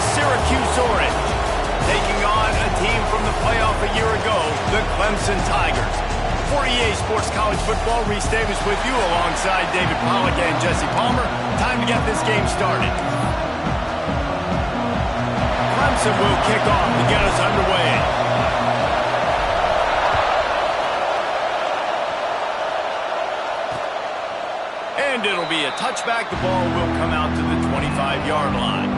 the Syracuse Orange, taking on a team from the playoff a year ago, the Clemson Tigers. For EA Sports College Football, Reese Davis with you alongside David Pollack and Jesse Palmer. Time to get this game started. Clemson will kick off to get us underway. And it'll be a touchback. The ball will come out to the 25-yard line.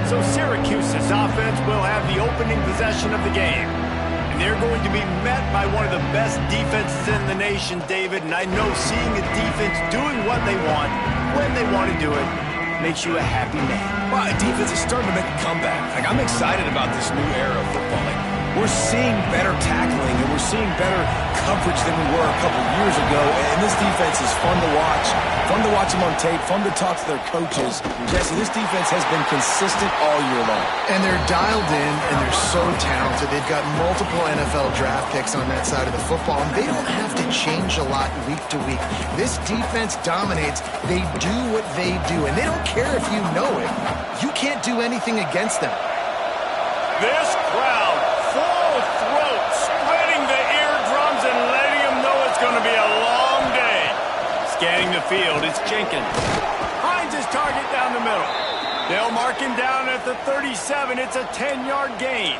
So Syracuse's offense will have the opening possession of the game. And they're going to be met by one of the best defenses in the nation, David. And I know seeing a defense doing what they want, when they want to do it, makes you a happy man. Well, the defense is starting to make a comeback. Like, I'm excited about this new era of football. Like, we're seeing better tackling, and we're seeing better coverage than we were a couple years ago. And this defense is fun to watch them on tape, fun to talk to their coaches. Jesse, this defense has been consistent all year long. And they're dialed in, and they're so talented. They've got multiple NFL draft picks on that side of the football, and they don't have to change a lot week to week. This defense dominates. They do what they do, and they don't care if you know it. You can't do anything against them. This crowd, full throat, splitting the eardrums and letting them know it's going to be a long day. Scanning the field, it's Jenkins. Finds his target down the middle. They'll mark him down at the 37. It's a 10-yard gain.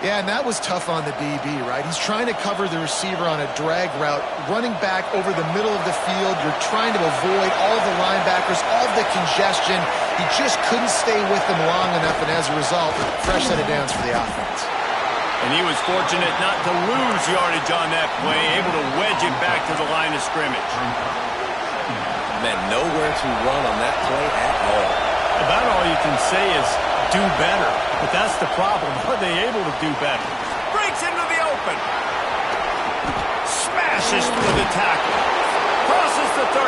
Yeah, and that was tough on the DB, right? He's trying to cover the receiver on a drag route, running back over the middle of the field. You're trying to avoid all of the linebackers, all of the congestion. He just couldn't stay with them long enough, and as a result, fresh set of downs for the offense. And he was fortunate not to lose yardage on that play, able to wedge it back to the line of scrimmage. Man, nowhere to run on that play at all. About all you can say is do better. But that's the problem. Are they able to do better? Breaks into the open. Smashes through the tackle. Crosses the 35.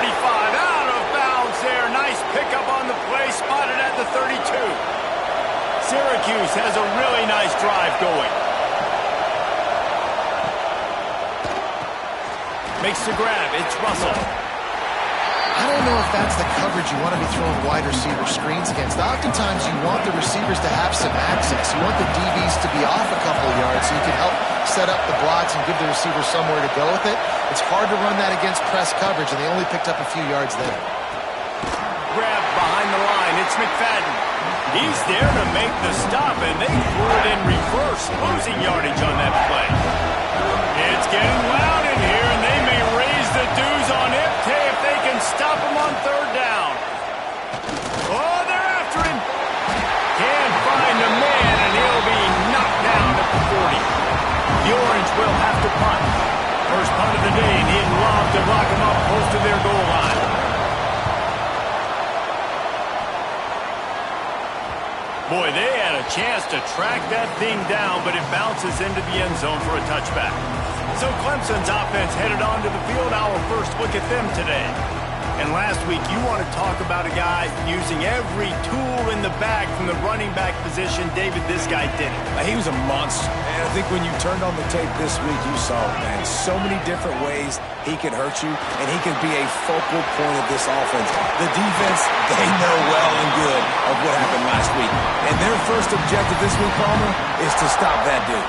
Out of bounds there. Nice pickup on the play. Spotted at the 32. Syracuse has a really nice drive going. Makes the grab. It's Russell. I don't know if that's the coverage you want to be throwing wide receiver screens against. Oftentimes, you want the receivers to have some access. You want the DBs to be off a couple of yards so you can help set up the blocks and give the receiver somewhere to go with it. It's hard to run that against press coverage, and they only picked up a few yards there. Grab behind the line. It's McFadden. He's there to make the stop, and they threw it in reverse, losing yardage on that play. It's getting loud in here, and they may raise the dues on Ipte if they can stop him on third down. Oh, they're after him. Can't find a man, and he'll be knocked down at the 40. The Orange will have to punt. First punt of the day, and he'd love to lock him up close to their goal line. Boy, they had a chance to track that thing down, but it bounces into the end zone for a touchback. So Clemson's offense headed onto the field. Our first look at them today. And last week, you want to talk about a guy using every tool in the bag from the running back position. David, this guy did it. He was a monster. And I think when you turned on the tape this week, you saw, man, so many different ways he could hurt you, and he could be a focal point of this offense. The defense, they know well and good of what happened last week. And their first objective this week, Palmer, is to stop that dude.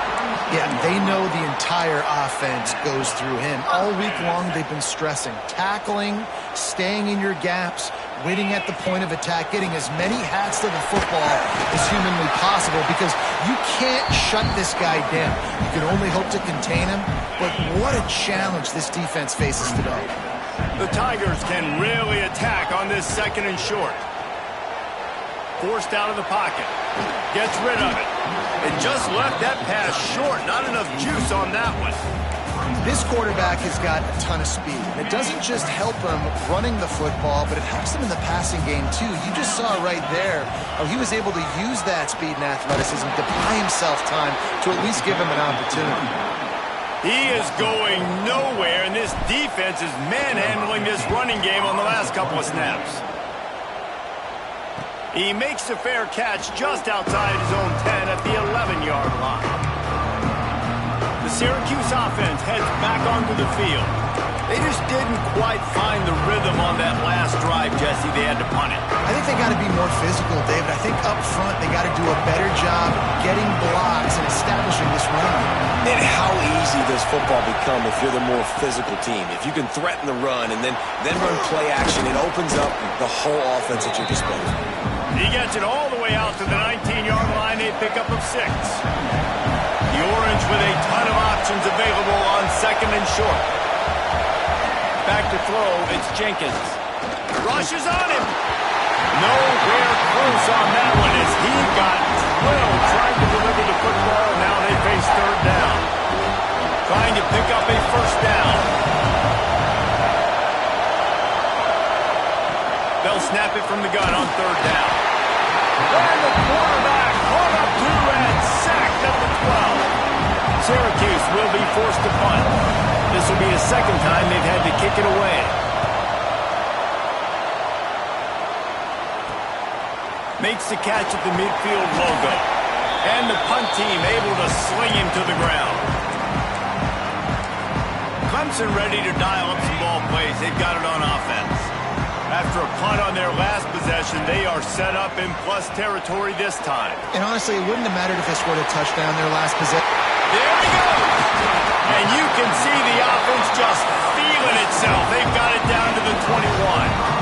Yeah, they know the entire offense goes through him. All week long, they've been stressing. Tackling, staying in your gaps, winning at the point of attack, getting as many hats to the football as humanly possible, because you can't shut this guy down. You can only hope to contain him, but what a challenge this defense faces today. The Tigers can really attack on this second and short. Forced out of the pocket. Gets rid of it. And just left that pass short. Not enough juice on that one. This quarterback has got a ton of speed. It doesn't just help him running the football, but it helps him in the passing game, too. You just saw right there how he was able to use that speed and athleticism to buy himself time to at least give him an opportunity. He is going nowhere, and this defense is manhandling this running game on the last couple of snaps. He makes a fair catch just outside his own 10 at the 11-yard line. The Syracuse offense heads back onto the field. They just didn't quite find the rhythm on that last drive, Jesse. They had to punt it. I think they got to be more physical, David. I think up front they got to do a better job getting blocks and establishing this run. And how easy does football become if you're the more physical team? If you can threaten the run and then run play action, it opens up the whole offense at your disposal. He gets it all the way out to the 19-yard line, a pickup of 6. The Orange with a ton of options available on second and short. Back to throw, it's Jenkins. Rushes on him. Nowhere close on that one as he got drilled trying to deliver the football. Now they face third down. Trying to pick up a first down. They'll snap it from the gun on third down. And the quarterback caught up to and sacked at the 12. Syracuse will be forced to punt. This will be the second time they've had to kick it away. Makes the catch at the midfield logo. And the punt team able to sling him to the ground. Clemson ready to dial up some ball plays. They've got it on offense. After a punt on their last possession, they are set up in plus territory this time. And honestly, it wouldn't have mattered if they scored a touchdown their last possession. There he goes! And you can see the offense just feeling itself. They've got it down to the 21.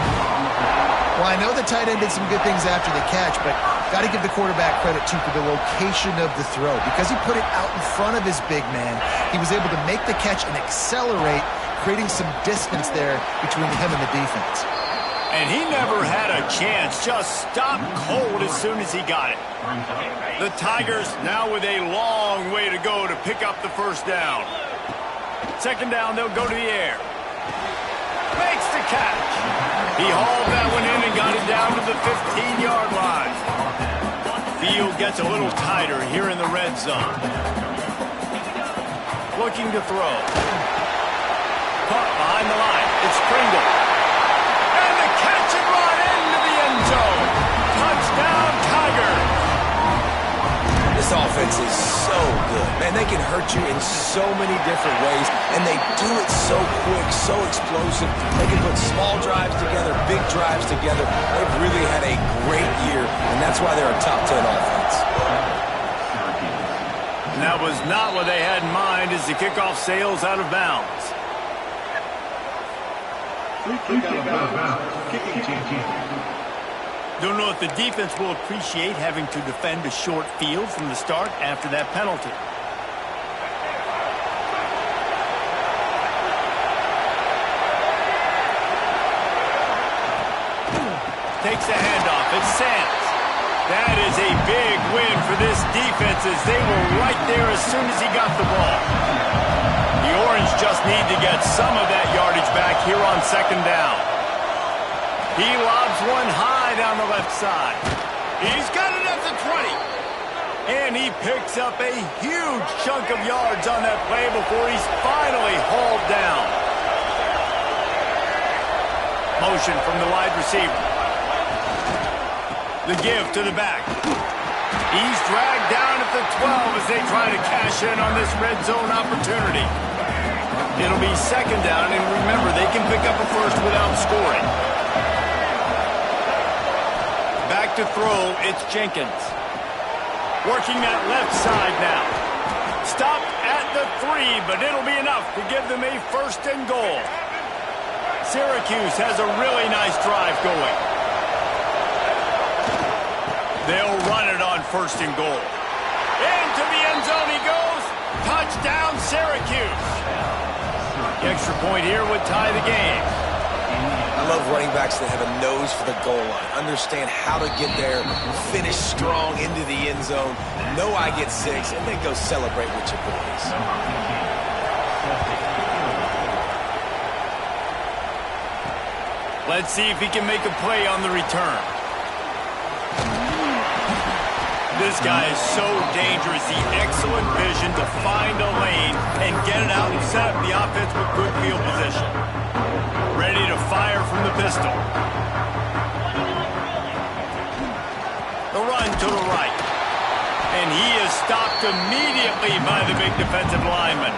Well, I know the tight end did some good things after the catch, but got to give the quarterback credit, too, for the location of the throw. Because he put it out in front of his big man, he was able to make the catch and accelerate, creating some distance there between him and the defense. And he never had a chance, just stopped cold as soon as he got it. The Tigers now with a long way to go to pick up the first down. Second down, they'll go to the air. Makes the catch. He hauled that one in and got it down to the 15-yard line. Field gets a little tighter here in the red zone. Looking to throw. Caught behind the line. It's Pringle. And the catch and run into the end zone. Touchdown, Tigers. This offense is so good. Man, they can hurt you in so many different ways, and they do it so quick, so explosive. They can put small drives together, big drives together. They've really had a great year, and that's why they're a top 10 offense. And that was not what they had in mind as the kickoff sails out of bounds. Kicking team. Don't know if the defense will appreciate having to defend a short field from the start after that penalty. Takes the handoff. It's Sands. That is a big win for this defense as they were right there as soon as he got the ball. The Orange just need to get some of that yardage back here on second down. He lobs one high down the left side. He's got it at the 20. And he picks up a huge chunk of yards on that play before he's finally hauled down. Motion from the wide receiver. The give to the back. He's dragged down at the 12 as they try to cash in on this red zone opportunity. It'll be second down, and remember, they can pick up a first without scoring. Back to throw, it's Jenkins. Working that left side now. Stopped at the 3, but it'll be enough to give them a first and goal. Syracuse has a really nice drive going. They'll run it on first and goal. Into the end zone he goes. Touchdown, Syracuse. The extra point here would tie the game. I love running backs that have a nose for the goal line. Understand how to get there, finish strong into the end zone, know I get 6, and then go celebrate with your boys. Let's see if he can make a play on the return. This guy is so dangerous. The excellent vision to find a lane and get it out and set up the offense with good field position. Ready to fire from the pistol. The run to the right. And he is stopped immediately by the big defensive lineman.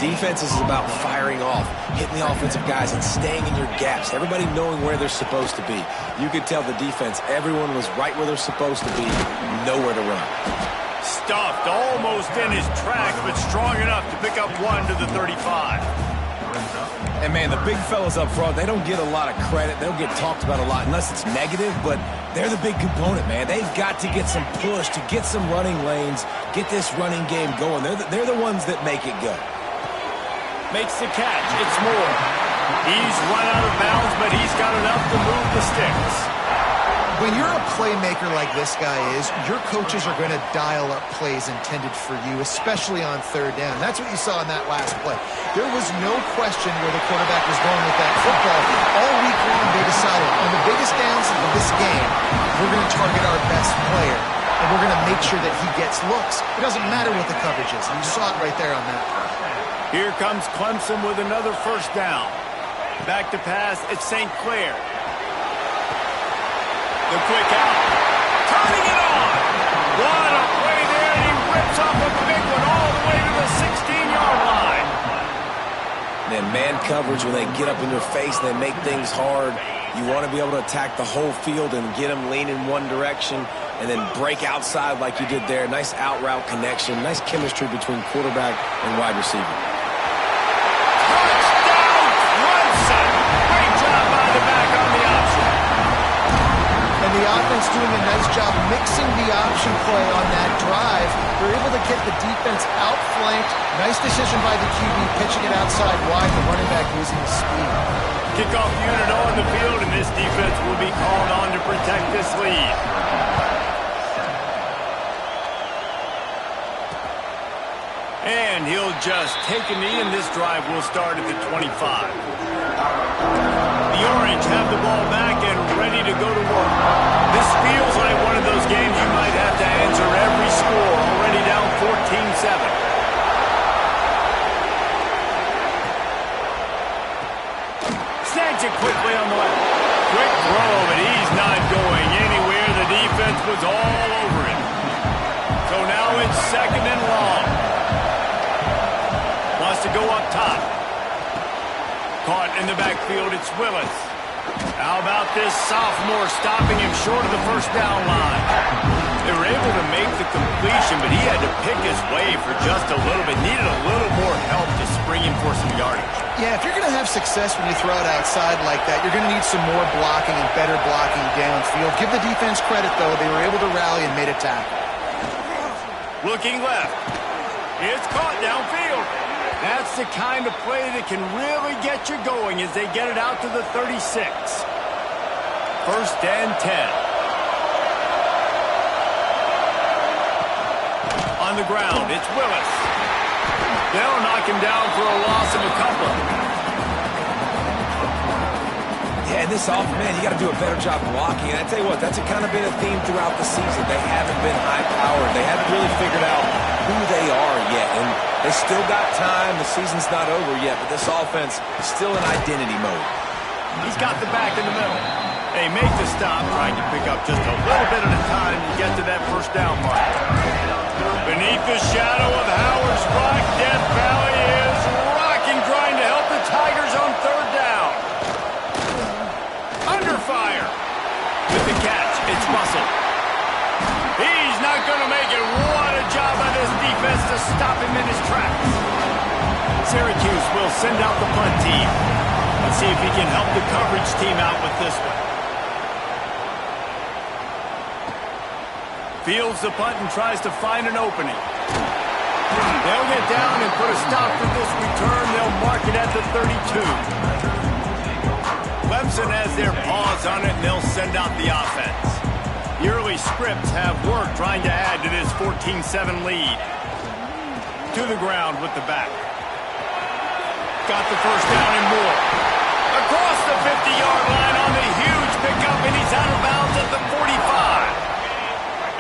defense is about firing off, hitting the offensive guys, and staying in your gaps. Everybody knowing where they're supposed to be. You could tell the defense, everyone was right where they're supposed to be, nowhere to run. Stuffed almost in his tracks, but strong enough to pick up one to the 35. And, man, the big fellas up front, they don't get a lot of credit. They don't get talked about a lot unless it's negative, but they're the big component, man. They've got to get some push, to get some running lanes, get this running game going. They're the ones that make it go. Makes the catch. It's Moore. He's run out of bounds, but he's got enough to move the sticks. When you're a playmaker like this guy is, your coaches are going to dial up plays intended for you, especially on third down. That's what you saw in that last play. There was no question where the quarterback was going with that football. All week long, they decided, on the biggest downs of this game, we're going to target our best player, and we're going to make sure that he gets looks. It doesn't matter what the coverage is, and you saw it right there on that play. Here comes Clemson with another first down. Back to pass, it's St. Clair. The quick out. Turning it on. What a play there. He rips off a big one all the way to the 16-yard line. Then man coverage, when they get up in your face and they make things hard, you want to be able to attack the whole field and get them lean in one direction and then break outside like you did there. Nice out route connection. Nice chemistry between quarterback and wide receiver. Touchdown, Clemson. Great job by the back on the option. And the offense doing a nice job mixing the option play on that drive. They're able to get the defense outflanked. Nice decision by the QB, pitching it outside wide, the running back using his speed. Kickoff unit on the field, and this defense will be called on to protect this lead. And he'll just take a knee, and this drive will start at the 25. The Orange have the ball back and ready to go to work. This feels like one of those games you might have to answer every score, already down 14-7. Snags it quickly on the left. Quick throw, but he's not going anywhere. The defense was all over him. So now it's second and long. Wants to go up top. Caught in the backfield, it's Willis. How about this sophomore stopping him short of the first down line? They were able to make the completion, but he had to pick his way for just a little bit. Needed a little more help to spring him for some yardage. Yeah, if you're going to have success when you throw it outside like that, you're going to need some more blocking and better blocking downfield. Give the defense credit, though. They were able to rally and made a tackle. Looking left. It's caught downfield. That's the kind of play that can really get you going as they get it out to the 36. First and 10. On the ground, it's Willis. They'll knock him down for a loss of a couple. Yeah, and this man, you got to do a better job blocking. And I tell you what, that's kind of been a theme throughout the season. They haven't been high-powered. They haven't really figured out who they are yet. And they still got time. The season's not over yet, but this offense is still in identity mode. He's got the back in the middle. They make the stop, trying to pick up just a little bit at a time to get to that first down mark. Beneath the shadow of Howard's Rock, Death Valley is rocking, trying to help the Tigers on third down. Under fire. With the catch, it's Russell. He's not going to make it. What a job by this defense to stop him in his tracks. Syracuse will send out the punt team. Let's see if he can help the coverage team out with this one. Fields the punt and tries to find an opening. They'll get down and put a stop to this return. They'll mark it at the 32. Clemson has their paws on it, and they'll send out the offense. The early scripts have worked trying to add to this 14-7 lead. To the ground with the back. Got the first down and more. Across the 50-yard line on the huge pickup, and he's out of bounds at the 45.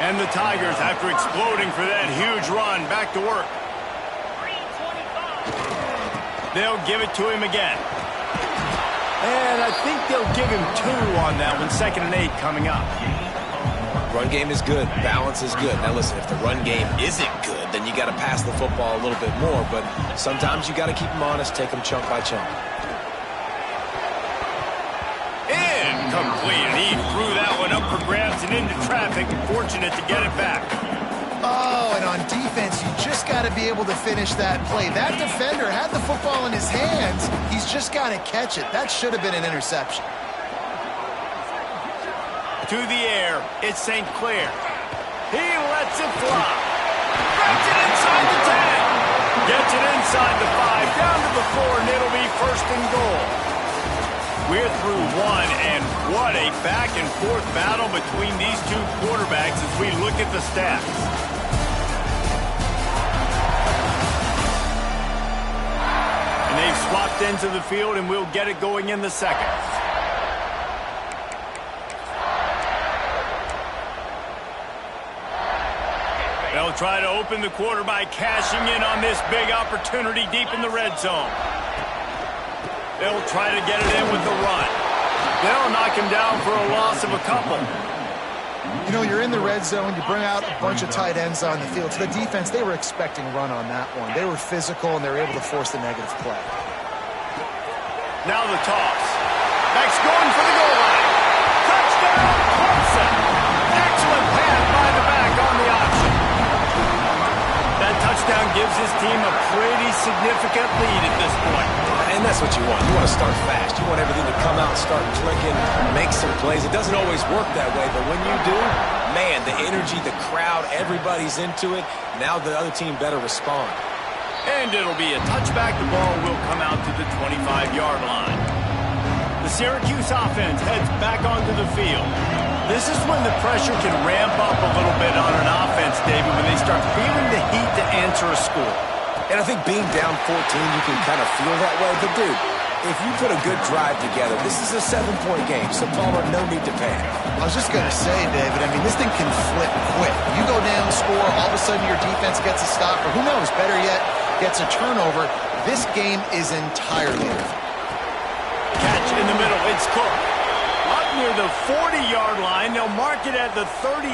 And the Tigers, after exploding for that huge run, back to work. They'll give it to him again. And I think they'll give him 2 on that one. 2nd and 8 coming up. Run game is good. Balance is good. Now, listen, if the run game isn't good, then you got to pass the football a little bit more. But sometimes you got to keep them honest, take them chunk by chunk. Incomplete. And he threw that one up for grabs and into traffic. Fortunate to get it back. Oh, and on defense, you just got to be able to finish that play. That defender had the football in his hands. He's just got to catch it. That should have been an interception. To the air, it's St. Clair. He lets it fly. Gets it inside the 10. Gets it inside the 5, down to the 4, and it'll be first and goal. We're through one, and what a back-and-forth battle between these two quarterbacks as we look at the stats. And they've swapped into the field, and we'll get it going in the second. They'll try to open the quarter by cashing in on this big opportunity deep in the red zone. They'll try to get it in with the run. They'll knock him down for a loss of a couple. You know, you're in the red zone, you bring out a bunch of tight ends on the field. So the defense, they were expecting run on that one. They were physical, and they were able to force the negative play. Now the toss. Max going for the goal line. Touchdown, Clemson. Excellent pass by the back on the option. That touchdown gives his team a pretty significant lead at this point. And that's what you want. You want to start fast. You want everything to come out, start clicking, make some plays. It doesn't always work that way, but when you do, man, the energy, the crowd, everybody's into it. Now the other team better respond. And it'll be a touchback. The ball will come out to the 25-yard line. The Syracuse offense heads back onto the field. This is when the pressure can ramp up a little bit on an offense, David, when they start feeling the heat to answer a score. And I think being down 14, you can kind of feel that way. But, dude, if you put a good drive together, this is a 7-point game, so Palmer, no need to panic. I was just going to say, David, I mean, this thing can flip quick. You go down, score, all of a sudden your defense gets a stop, or who knows, better yet, gets a turnover. This game is entirely over. Catch in the middle, it's Cook. Up near the 40-yard line, they'll mark it at the 39,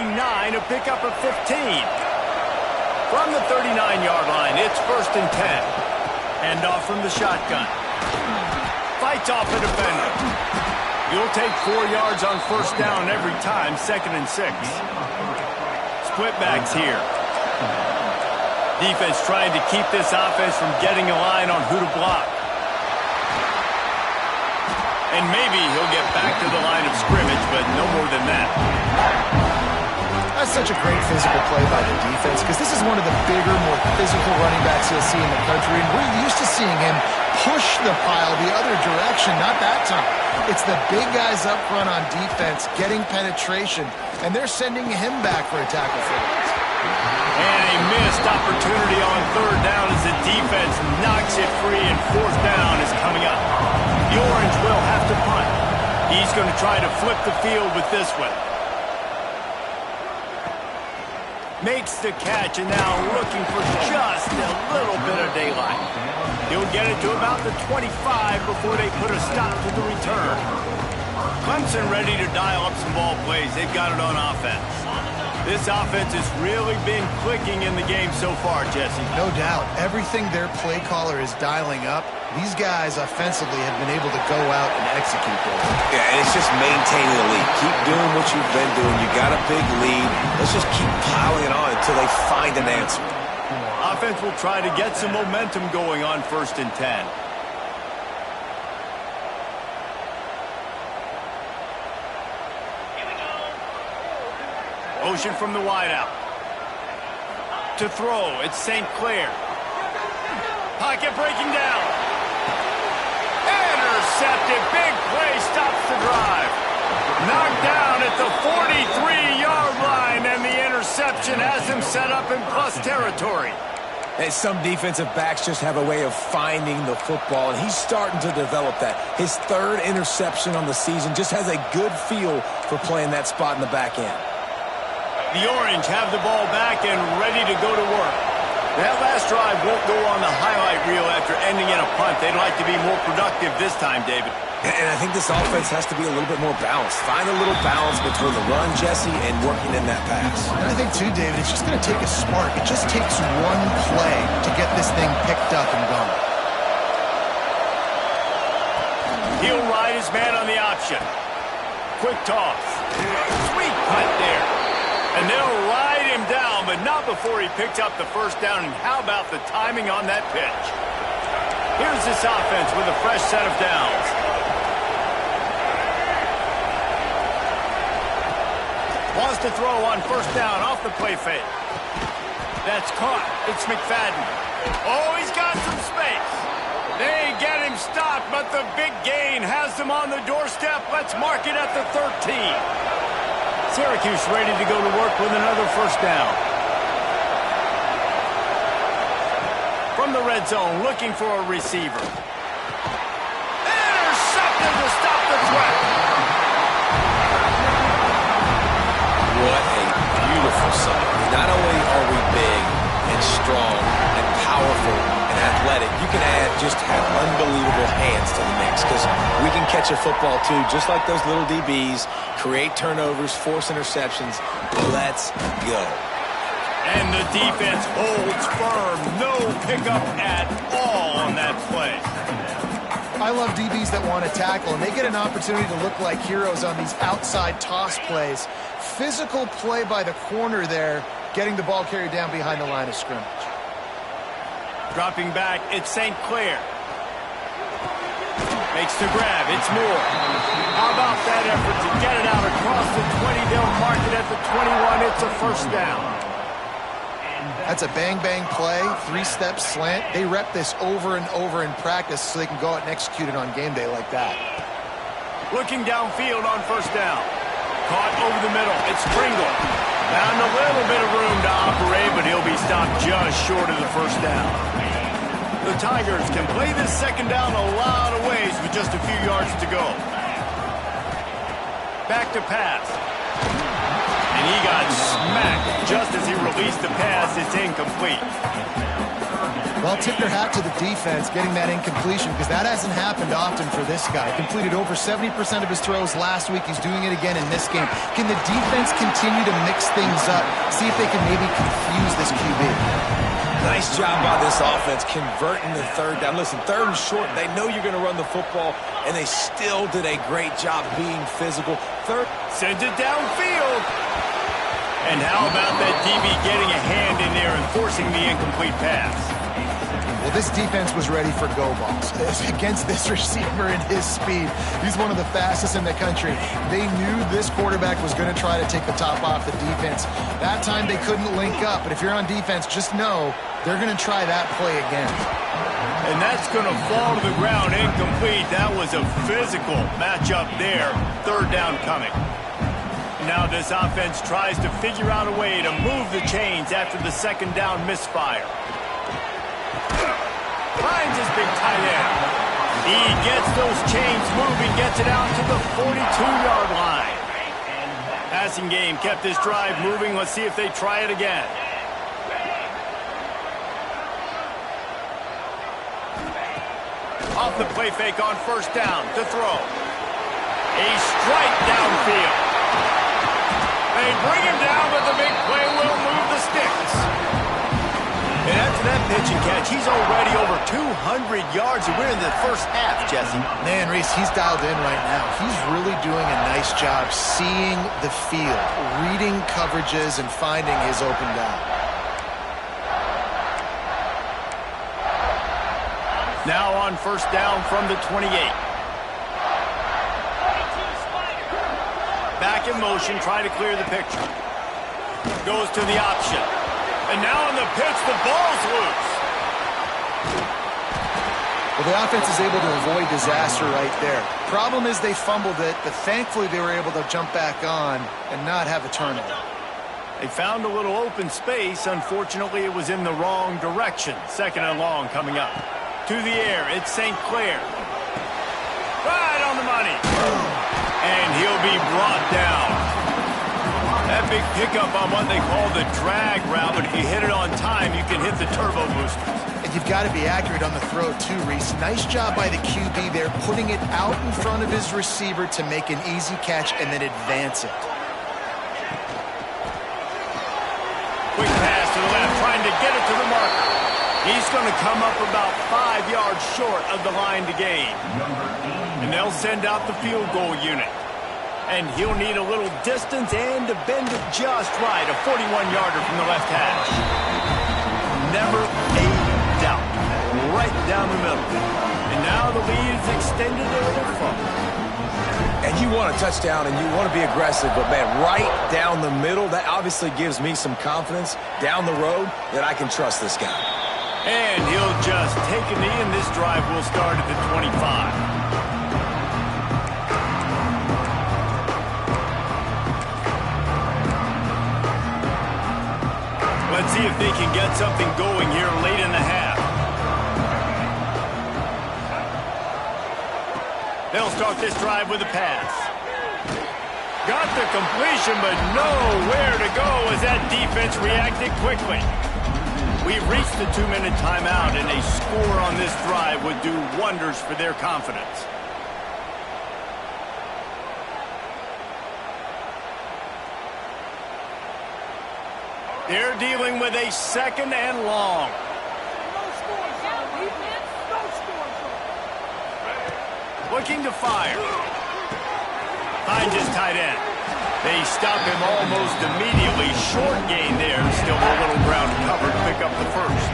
a pickup of 15. From the 39-yard line, it's first and 10. Hand off from the shotgun. Fights off a defender. You'll take 4 yards on first down every time, 2nd and 6. Split backs here. Defense trying to keep this offense from getting a line on who to block. And maybe he'll get back to the line of scrimmage, but no more than that. That's such a great physical play by the defense, because this is one of the bigger, more physical running backs you'll see in the country, and we're used to seeing him push the pile the other direction, not that time. It's the big guys up front on defense getting penetration, and they're sending him back for a tackle for it. And a missed opportunity on third down as the defense knocks it free, and fourth down is coming up. The Orange will have to punt. He's going to try to flip the field with this one. Makes the catch, and now looking for just a little bit of daylight. He'll get it to about the 25 before they put a stop to the return. Clemson ready to dial up some ball plays. They've got it on offense. This offense has really been clicking in the game so far, Jesse. No doubt. Everything their play caller is dialing up, these guys offensively have been able to go out and execute those. Yeah, and it's just maintaining the lead. Keep doing what you've been doing. You got a big lead. Let's just keep piling it on until they find an answer. Offense will try to get some momentum going on 1st and 10. Motion from the wideout. To throw, it's St. Clair. Pocket breaking down. Intercepted. Big play stops the drive. Knocked down at the 43-yard line, and the interception has him set up in plus territory. And some defensive backs just have a way of finding the football, and he's starting to develop that. His 3rd interception on the season, just has a good feel for playing that spot in the back end. The Orange have the ball back and ready to go to work. That last drive won't go on the highlight reel after ending in a punt. They'd like to be more productive this time, David. And I think this offense has to be a little bit more balanced. Find a little balance between the run, Jesse, and working in that pass. And I think, too, David, it's just going to take a spark. It just takes one play to get this thing picked up and going. He'll ride his man on the option. Quick toss. Sweet punt there. And they'll ride him down, but not before he picks up the first down. And how about the timing on that pitch? Here's this offense with a fresh set of downs. Wants to throw on first down off the play fake. That's caught. It's McFadden. Oh, he's got some space. They get him stopped, but the big gain has them on the doorstep. Let's mark it at the 13. Syracuse ready to go to work with another first down. From the red zone, looking for a receiver. Intercepted to stop the threat. What a beautiful sight. Not only are we big and strong and powerful and athletic, you can just have unbelievable hands to the mix because we can catch a football too, just like those little DBs, create turnovers, force interceptions. Let's go. And the defense holds firm. No pickup at all on that play. I love DBs that want to tackle, and they get an opportunity to look like heroes on these outside toss plays. Physical play by the corner there, getting the ball carried down behind the line of scrimmage. Dropping back, it's St. Clair. Makes the grab, it's Moore. How about that effort to get it out across the 20? They'll mark it at the 21. It's a first down. That's a bang-bang play, three-step slant. They rep this over and over in practice so they can go out and execute it on game day like that. Looking downfield on first down. Caught over the middle. It's Pringle. Found a little bit of room to operate, but he'll be stopped just short of the first down. The Tigers can play this second down a lot of ways with just a few yards to go. Back to pass. And he got smacked just as he released the pass. It's incomplete. Well, tip their hat to the defense getting that incompletion because that hasn't happened often for this guy. Completed over 70% of his throws last week. He's doing it again in this game. Can the defense continue to mix things up? See if they can maybe confuse this QB. Nice job by this offense converting the third down. Listen, third and short, they know you're going to run the football, and they still did a great job being physical. Third. Sends it downfield. And how about that DB getting a hand in there and forcing the incomplete pass? Well, this defense was ready for go balls against this receiver and his speed. He's one of the fastest in the country. They knew this quarterback was going to try to take the top off the defense. That time they couldn't link up, but if you're on defense, just know they're going to try that play again. And that's going to fall to the ground incomplete. That was a physical matchup there. Third down coming. Now this offense tries to figure out a way to move the chains after the second down misfire. Finds his big tight end. He gets those chains moving, gets it out to the 42-yard line. Passing game kept this drive moving. Let's see if they try it again. Off the play fake on first down to throw. A strike downfield. They bring him down, but the big play will move the sticks. And after that pitch and catch, he's already over 200 yards, and we're in the first half, Jesse. Man, Reese, he's dialed in right now. He's really doing a nice job seeing the field, reading coverages, and finding his open guy. Now on first down from the 28. Back in motion, try to clear the picture. Goes to the option. And now on the pitch, the ball's loose. Well, the offense is able to avoid disaster right there. Problem is they fumbled it, but thankfully they were able to jump back on and not have a turnover. They found a little open space. Unfortunately, it was in the wrong direction. Second and long coming up. To the air, it's St. Clair. Right on the money. And he'll be brought down. That big pickup on what they call the drag route, but if you hit it on time, you can hit the turbo booster. And you've got to be accurate on the throw too, Reese. Nice job by the QB there, putting it out in front of his receiver to make an easy catch and then advance it. Quick pass to the left, trying to get it to the marker. He's going to come up about 5 yards short of the line to gain. And they'll send out the field goal unit. And he'll need a little distance and to bend it just right. A 41-yarder from the left hash. Never a doubt. Right down the middle. And now the lead is extended a little further. And you want a touchdown and you want to be aggressive, but man, right down the middle, that obviously gives me some confidence down the road that I can trust this guy. And he'll just take a knee, and this drive will start at the 25. Let's see if they can get something going here late in the half. They'll start this drive with a pass. Got the completion, but nowhere to go as that defense reacted quickly. We've reached the 2-minute timeout, and a score on this drive would do wonders for their confidence. They're dealing with a 2nd and long. Looking to fire. Finds his tight end. They stop him almost immediately. Short gain there. Still a little ground cover to pick up the first.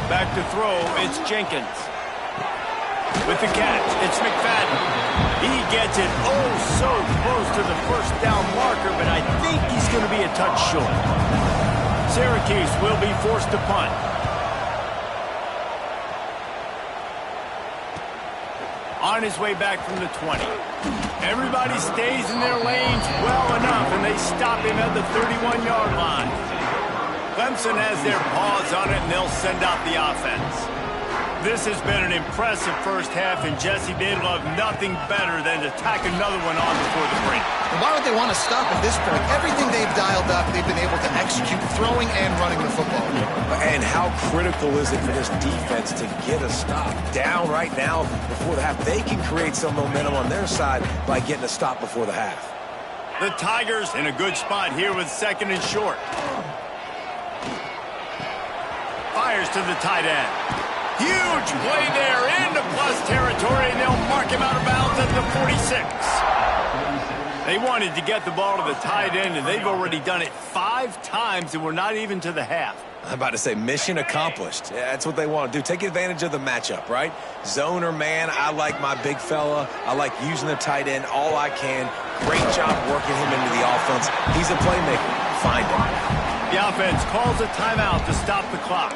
Back to throw. It's Jenkins. With the catch, it's McFadden. He gets it so close to the first down marker, but I think he's going to be a touch short. Syracuse will be forced to punt. On his way back from the 20. Everybody stays in their lanes well enough, and they stop him at the 31-yard line. Clemson has their paws on it, and they'll send out the offense. This has been an impressive first half, and Jesse, they'd love nothing better than to tack another one on before the break. And why would they want to stop at this point? Everything they've dialed up, they've been able to execute throwing and running the football. And how critical is it for this defense to get a stop down right now before the half? They can create some momentum on their side by getting a stop before the half. The Tigers in a good spot here with 2nd and short. Fires to the tight end. Huge play there into plus territory, and they'll mark him out of bounds at the 46. They wanted to get the ball to the tight end, and they've already done it 5 times, and we're not even to the half. I'm about to say mission accomplished. Yeah, that's what they want to do. Take advantage of the matchup, right? Zone or man, I like my big fella. I like using the tight end all I can. Great job working him into the offense. He's a playmaker. Find him. The offense calls a timeout to stop the clock.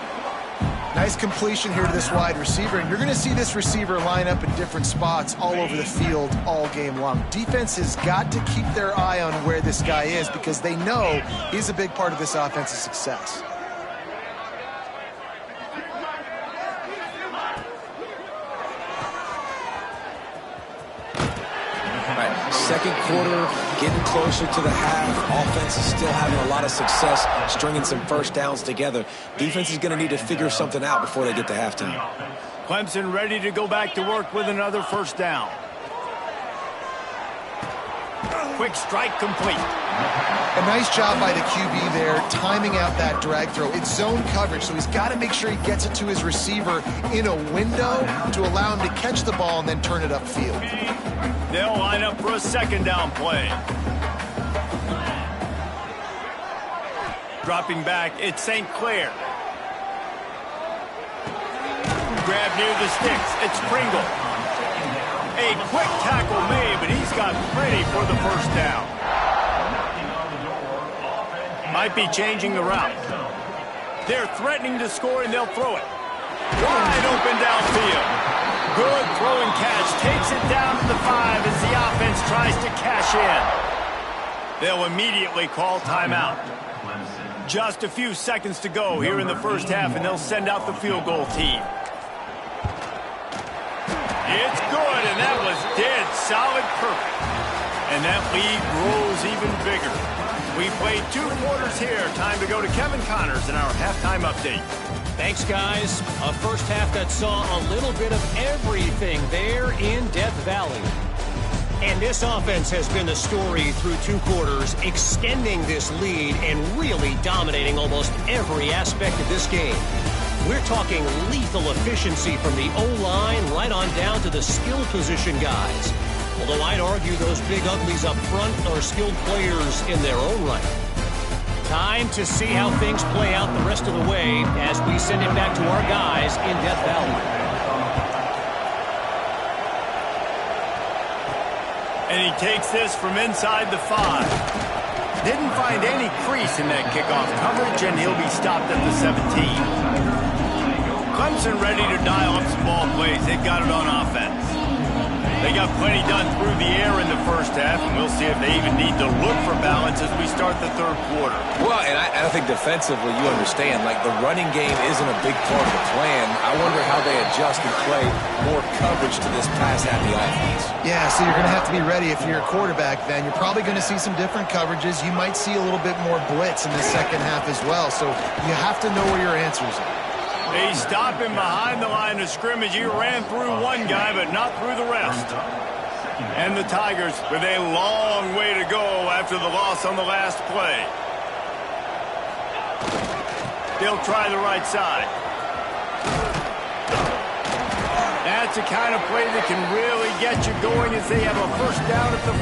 Nice completion here to this wide receiver, and you're going to see this receiver line up in different spots all over the field all game long. Defense has got to keep their eye on where this guy is because they know he's a big part of this offense's success. Second quarter, getting closer to the half. Offense is still having a lot of success stringing some first downs together. Defense is going to need to figure something out before they get to halftime. Clemson ready to go back to work with another first down. Quick strike complete. A nice job by the QB there, timing out that drag throw. It's zone coverage, so he's got to make sure he gets it to his receiver in a window to allow him to catch the ball and then turn it upfield. They'll line up for a 2nd down play. Dropping back, it's St. Clair. Grab near the sticks, it's Pringle. A quick tackle made, but he's got plenty for the first down. Might be changing the route. They're threatening to score, and they'll throw it. Wide open downfield. Good throwing catch. Takes it down to the 5 as the offense tries to cash in. They'll immediately call timeout. Just a few seconds to go here in the first half, and they'll send out the field goal team. It's good, and that was dead solid perfect. And that lead grows even bigger. We played 2 quarters here. Time to go to Kevin Connors in our halftime update. Thanks, guys. A first half that saw a little bit of everything there in Death Valley. And this offense has been the story through 2 quarters, extending this lead and really dominating almost every aspect of this game. We're talking lethal efficiency from the O-line right on down to the skill position guys. Although I'd argue those big uglies up front are skilled players in their own right. Time to see how things play out the rest of the way as we send it back to our guys in Death Valley. And he takes this from inside the 5. Didn't find any crease in that kickoff coverage, and he'll be stopped at the 17. Clemson ready to dial up some ball plays. They've got it on offense. They got plenty done through the air in the first half, and we'll see if they even need to look for balance as we start the 3rd quarter. Well, and I think defensively, you understand, like the running game isn't a big part of the plan. I wonder how they adjust and play more coverage to this pass-happy offense. Yeah, so you're going to have to be ready if you're a quarterback then. You're probably going to see some different coverages. You might see a little bit more blitz in the second half as well, so you have to know where your answers are. They stop him behind the line of scrimmage. He ran through one guy, but not through the rest. And the Tigers with a long way to go after the loss on the last play. They'll try the right side. That's the kind of play that can really get you going as they have a first down at the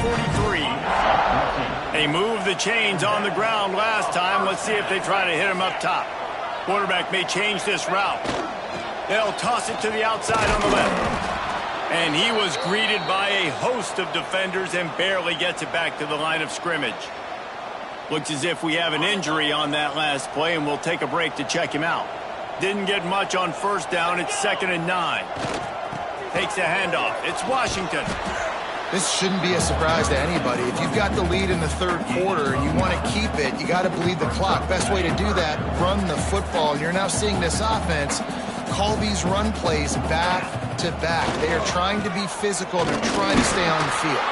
43. They moved the chains on the ground last time. Let's see if they try to hit him up top. Quarterback may change this route. They'll toss it to the outside on the left. And he was greeted by a host of defenders and barely gets it back to the line of scrimmage. Looks as if we have an injury on that last play, and we'll take a break to check him out. Didn't get much on first down. It's 2nd and 9. Takes the handoff. It's Washington. This shouldn't be a surprise to anybody. If you've got the lead in the 3rd quarter and you want to keep it, you got to bleed the clock. Best way to do that, run the football. And you're now seeing this offense call these run plays back to back. They are trying to be physical. They're trying to stay on the field.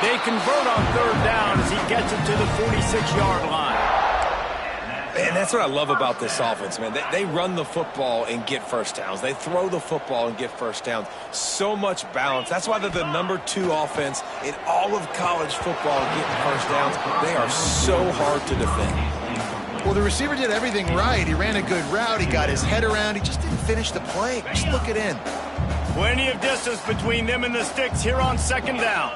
They convert on 3rd down as he gets it to the 46-yard line. And that's what I love about this offense, man. They run the football and get first downs. They throw the football and get first downs. So much balance. That's why they're the #2 offense in all of college football getting first downs. They are so hard to defend. Well, the receiver did everything right. He ran a good route. He got his head around. He just didn't finish the play. Just look it in. Plenty of distance between them and the sticks here on 2nd down.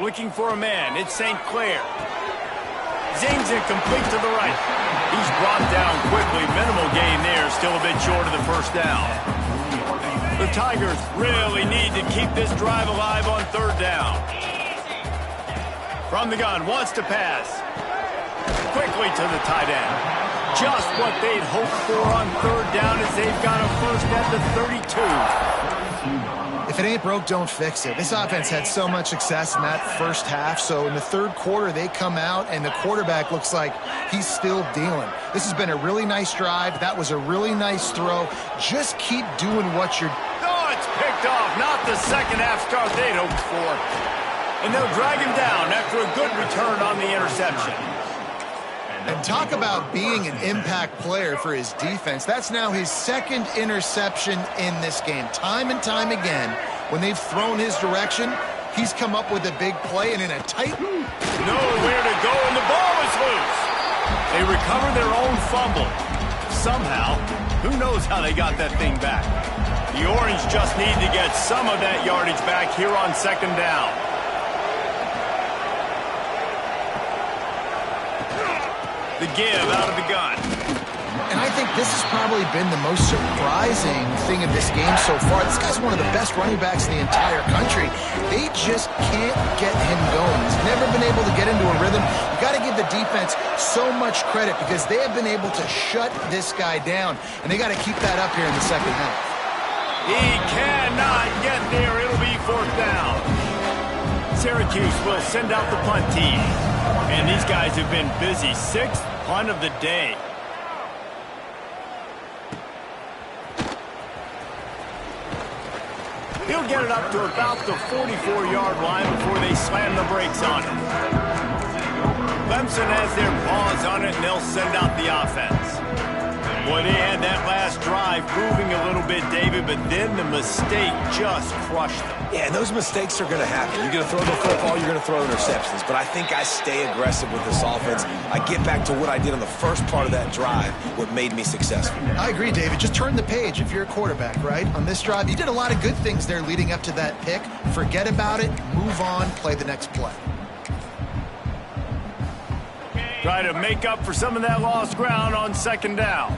Looking for a man. It's St. Clair. Zings it complete to the right. He's brought down quickly. Minimal gain there. Still a bit short of the first down. The Tigers really need to keep this drive alive on 3rd down. From the gun, wants to pass. Quickly to the tight end. Just what they'd hoped for on 3rd down as they've got a first at the 32. If it ain't broke, don't fix it. This offense had so much success in that first half, so in the 3rd quarter, they come out, and the quarterback looks like he's still dealing. This has been a really nice drive. That was a really nice throw. Just keep doing what you're... Oh, it's picked off. Not the second half start they'd hoped for. And they'll drag him down after a good return on the interception. And talk about being an impact player for his defense. That's now his 2nd interception in this game. Time and time again, when they've thrown his direction, he's come up with a big play, and in a tight... Nowhere to go, and the ball is loose. They recover their own fumble. Somehow, who knows how they got that thing back. The Orange just need to get some of that yardage back here on 2nd down. The give out of the gun. And I think this has probably been the most surprising thing of this game so far. This guy's one of the best running backs in the entire country. They just can't get him going. He's never been able to get into a rhythm. You got to give the defense so much credit because they have been able to shut this guy down, and they got to keep that up here in the second half. He cannot get there. It'll be 4th down. Syracuse will send out the punt team. And these guys have been busy. 6th punt of the day. He'll get it up to about the 44-yard line before they slam the brakes on it. Clemson has their paws on it, and they'll send out the offense. Boy, they had that last drive moving a little bit, David, but then the mistake just crushed them. Yeah, and those mistakes are going to happen. You're going to throw the football, you're going to throw interceptions. But I think I stay aggressive with this offense. I get back to what I did on the first part of that drive, what made me successful. I agree, David. Just turn the page if you're a quarterback, right? On this drive, you did a lot of good things there leading up to that pick. Forget about it, move on, play the next play. Try to make up for some of that lost ground on second down.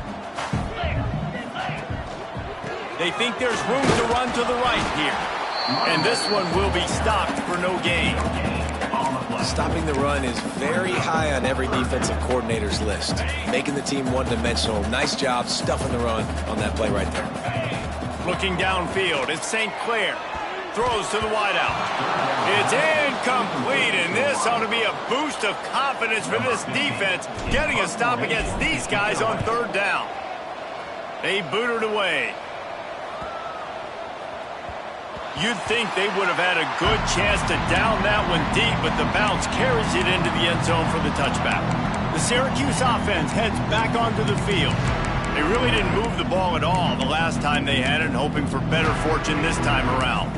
They think there's room to run to the right here. And this one will be stopped for no gain. Stopping the run is very high on every defensive coordinator's list. Making the team one-dimensional. Nice job stuffing the run on that play right there. Looking downfield, it's St. Clair. Throws to the wideout. It's incomplete, and this ought to be a boost of confidence for this defense, getting a stop against these guys on third down. They booted away. You'd think they would have had a good chance to down that one deep, but the bounce carries it into the end zone for the touchback. The Syracuse offense heads back onto the field. They really didn't move the ball at all the last time they had it, hoping for better fortune this time around.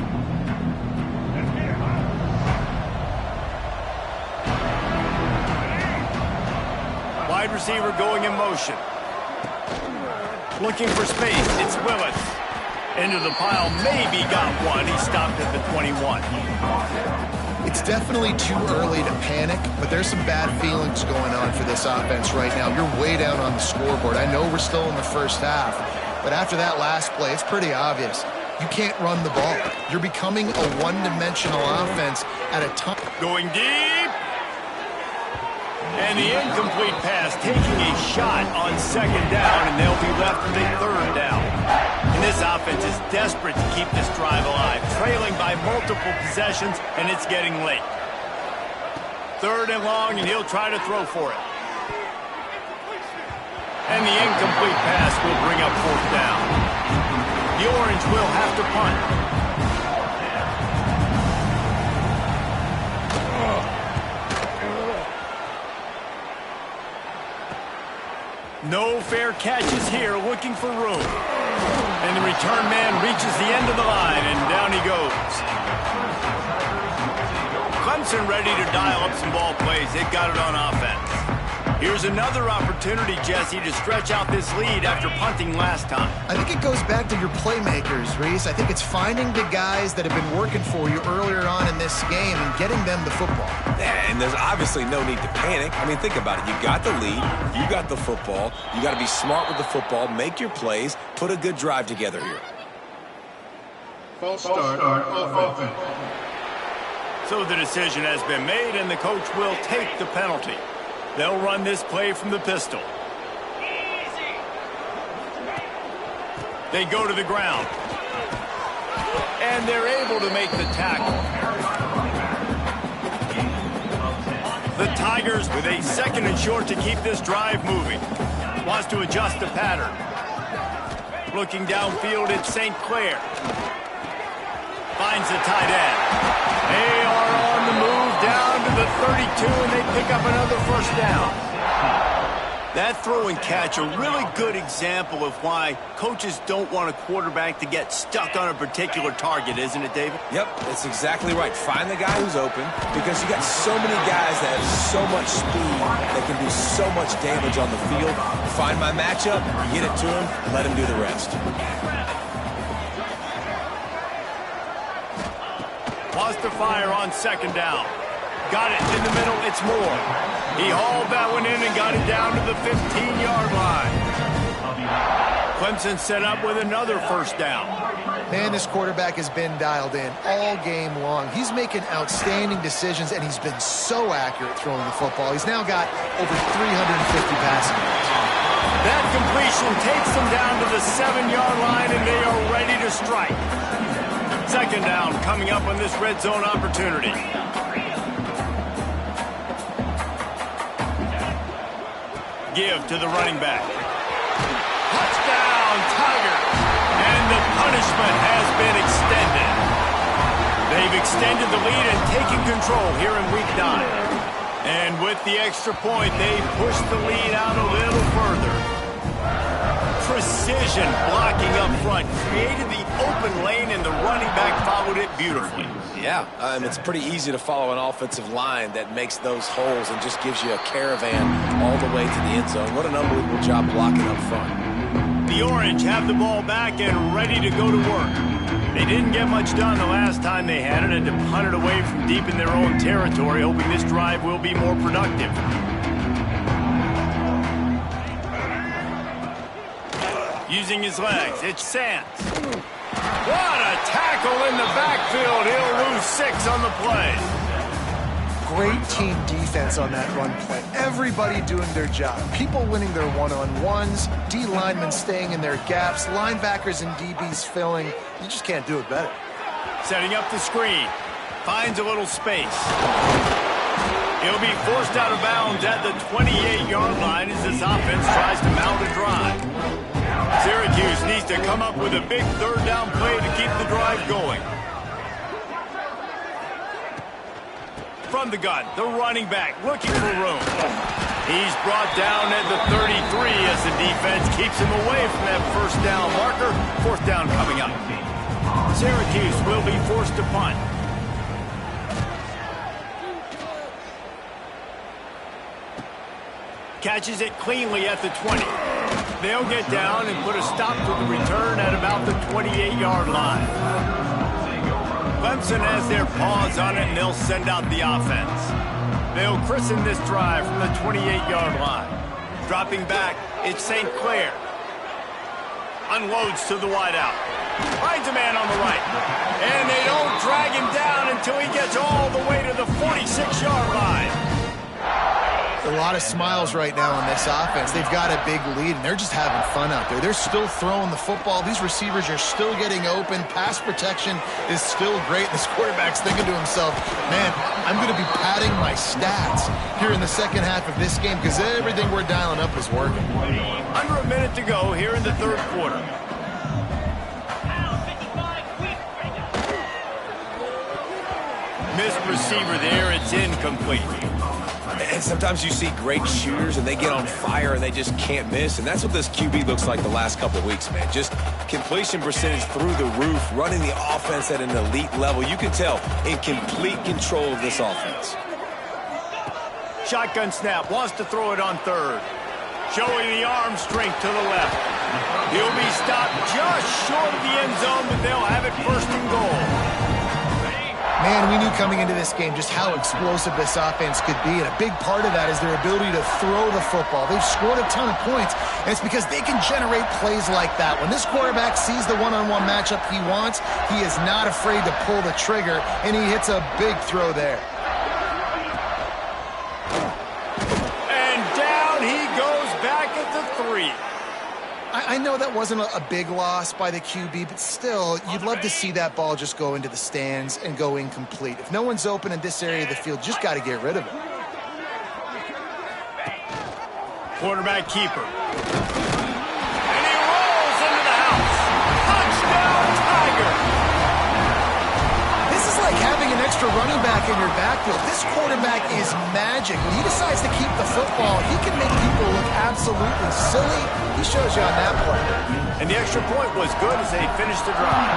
Wide receiver going in motion. Looking for space, it's Willis. Into the pile, maybe got one. He stopped at the 21. It's definitely too early to panic, but there's some bad feelings going on for this offense right now. You're way down on the scoreboard. I know we're still in the first half, but after that last play, it's pretty obvious. You can't run the ball. You're becoming a one-dimensional offense at a time. Going deep. And the incomplete pass taking a shot on second down, and they'll be left with a third down. And this offense is desperate to keep this drive alive, trailing by multiple possessions, and it's getting late. Third and long, and he'll try to throw for it. And the incomplete pass will bring up fourth down. The Orange will have to punt. No fair catches here, looking for room. And the return man reaches the end of the line, and down he goes. Clemson ready to dial up some ball plays. They've got it on offense. Here's another opportunity, Jesse, to stretch out this lead after punting last time. I think it goes back to your playmakers, Reese. I think it's finding the guys that have been working for you earlier on in this game and getting them the football. And there's obviously no need to panic. I mean, think about it. You got the lead. You got the football. You got to be smart with the football. Make your plays. Put a good drive together here. False start on offense. So the decision has been made, and the coach will take the penalty. They'll run this play from the pistol. They go to the ground. And they're able to make the tackle. The Tigers with a second and short to keep this drive moving. Wants to adjust the pattern. Looking downfield at St. Clair. Finds the tight end. They are on the move down to the 32, and they pick up another first down. That throw and catch, a really good example of why coaches don't want a quarterback to get stuck on a particular target, isn't it, David? Yep, that's exactly right. Find the guy who's open, because you got so many guys that have so much speed that can do so much damage on the field. Find my matchup, get it to him, let him do the rest. Lost to fire on second down. Got it in the middle, it's Moore. He hauled that one in and got it down to the 15-yard line. Clemson set up with another first down. Man, this quarterback has been dialed in all game long. He's making outstanding decisions, and he's been so accurate throwing the football. He's now got over 350 passing yards. That completion takes them down to the 7-yard line, and they are ready to strike. Second down coming up on this red zone opportunity. Give to the running back. Touchdown, Tigers! And the punishment has been extended. They've extended the lead and taken control here in Week 9. And with the extra point, they pushed the lead out a little further. Precision blocking up front, created the open lane, and the running back followed it beautifully. Yeah, it's pretty easy to follow an offensive line that makes those holes and just gives you a caravan all the way to the end zone. What an unbelievable job blocking up front. The Orange have the ball back and ready to go to work. They didn't get much done the last time they had it and to punt it away from deep in their own territory, hoping this drive will be more productive. Using his legs, it's Sands. What a tackle in the backfield. He'll lose 6 on the play. Great team defense on that run play. Everybody doing their job. People winning their one-on-ones, D linemen staying in their gaps, linebackers and DBs filling. You just can't do it better. Setting up the screen. Finds a little space. He'll be forced out of bounds at the 28-yard line as this offense tries to mount a drive. Syracuse needs to come up with a big third down play to keep the drive going. From the gun, the running back looking for room. He's brought down at the 33 as the defense keeps him away from that first down marker. 4th down coming up. Syracuse will be forced to punt. Catches it cleanly at the 20. They'll get down and put a stop to the return at about the 28-yard line. Clemson has their paws on it, and they'll send out the offense. They'll christen this drive from the 28-yard line. Dropping back, it's St. Clair. Unloads to the wideout. Finds a man on the right. And they don't drag him down until he gets all the way to the 46-yard line. A lot of smiles right now on this offense. They've got a big lead, and they're just having fun out there. They're still throwing the football. These receivers are still getting open. Pass protection is still great. This quarterback's thinking to himself, man, I'm going to be padding my stats here in the second half of this game because everything we're dialing up is working. Under a minute to go here in the third quarter. Missed receiver there. It's incomplete. And sometimes you see great shooters and they get on fire and they just can't miss. And that's what this QB looks like the last couple of weeks, man. Just completion percentage through the roof, running the offense at an elite level. You can tell in complete control of this offense. Shotgun snap, wants to throw it on third. Showing the arm strength to the left. He'll be stopped just short of the end zone, but they'll have it 1st and goal. Man, we knew coming into this game just how explosive this offense could be, and a big part of that is their ability to throw the football. They've scored a ton of points, and it's because they can generate plays like that. When this quarterback sees the one-on-one matchup he wants, he is not afraid to pull the trigger, and he hits a big throw there. And down he goes back at the 3. I know that wasn't a big loss by the QB, but still, you'd love to see that ball just go into the stands and go incomplete. If no one's open in this area of the field, just got to get rid of it. Quarterback keeper. And he rolls into the house. Touchdown, Tiger! This is like having an extra running back in your backfield. This quarterback is magic. When he decides to keep the football, he can make people look absolutely silly. He shows you on that play. And the extra point was good as they finished the drive.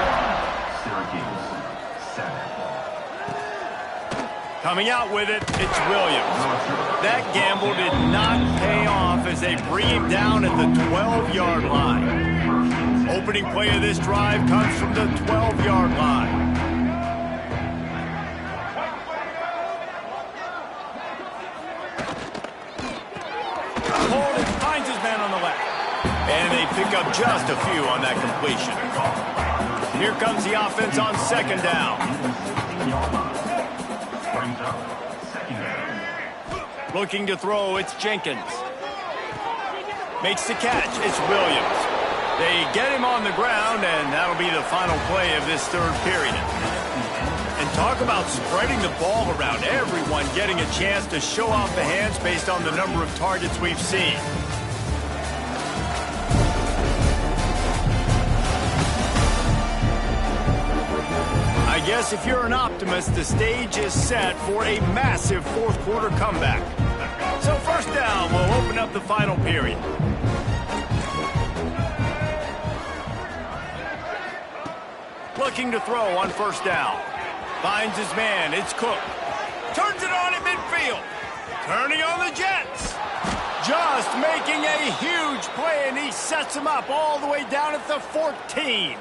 Coming out with it, it's Williams. That gamble did not pay off as they bring him down at the 12-yard line. Opening play of this drive comes from the 12-yard line. Holden finds his man on the left. And they pick up just a few on that completion. Here comes the offense on 2nd down. Looking to throw, it's Jenkins. Makes the catch, it's Williams. They get him on the ground, and that'll be the final play of this third period. And talk about spreading the ball around. Everyone getting a chance to show off the hands based on the number of targets we've seen. I guess if you're an optimist, the stage is set for a massive fourth quarter comeback. So first down, we'll open up the final period. Looking to throw on first down. Finds his man, it's Cook. Turns it on at midfield. Turning on the Jets. Just making a huge play, and he sets him up all the way down at the 14.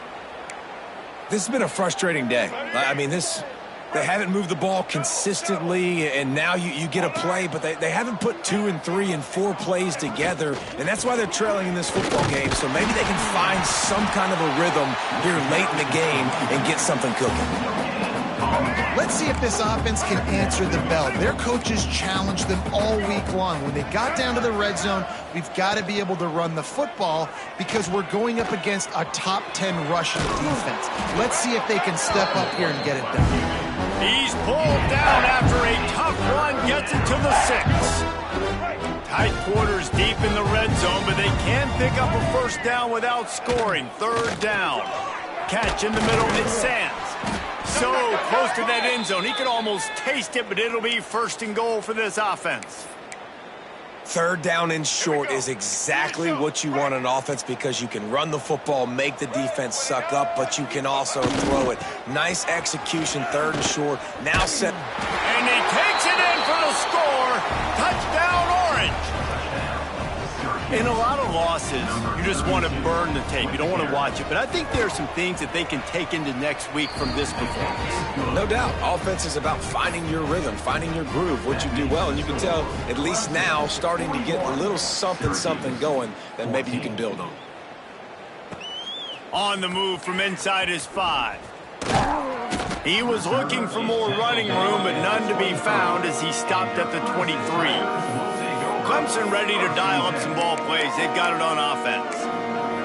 This has been a frustrating day. I mean, they haven't moved the ball consistently, and now you get a play, but they haven't put 2 and 3 and 4 plays together, and that's why they're trailing in this football game. So maybe they can find some kind of a rhythm here late in the game and get something cooking. Let's see if this offense can answer the bell. Their coaches challenged them all week long. When they got down to the red zone, we've got to be able to run the football because we're going up against a top 10 rushing defense. Let's see if they can step up here and get it done. He's pulled down after a tough run, gets it to the 6. Tight quarters deep in the red zone, but they can pick up a first down without scoring. Third down. Catch in the middle, it's Sands. So close to that end zone. He could almost taste it, but it'll be first and goal for this offense. Third down and short is exactly what you want on offense because you can run the football, make the defense suck up, but you can also throw it. Nice execution, third and short. Now set. And he takes it in for the score. Touchdown, Orange. In a lot of losses, you just want to burn the tape. You don't want to watch it. But I think there are some things that they can take into next week from this performance. No doubt. Offense is about finding your rhythm, finding your groove, what you do well. And you can tell, at least now, starting to get a little something going that maybe you can build on. On the move from inside his 5. He was looking for more running room, but none to be found as he stopped at the 23. Clemson ready to dial up some ball plays. They've got it on offense.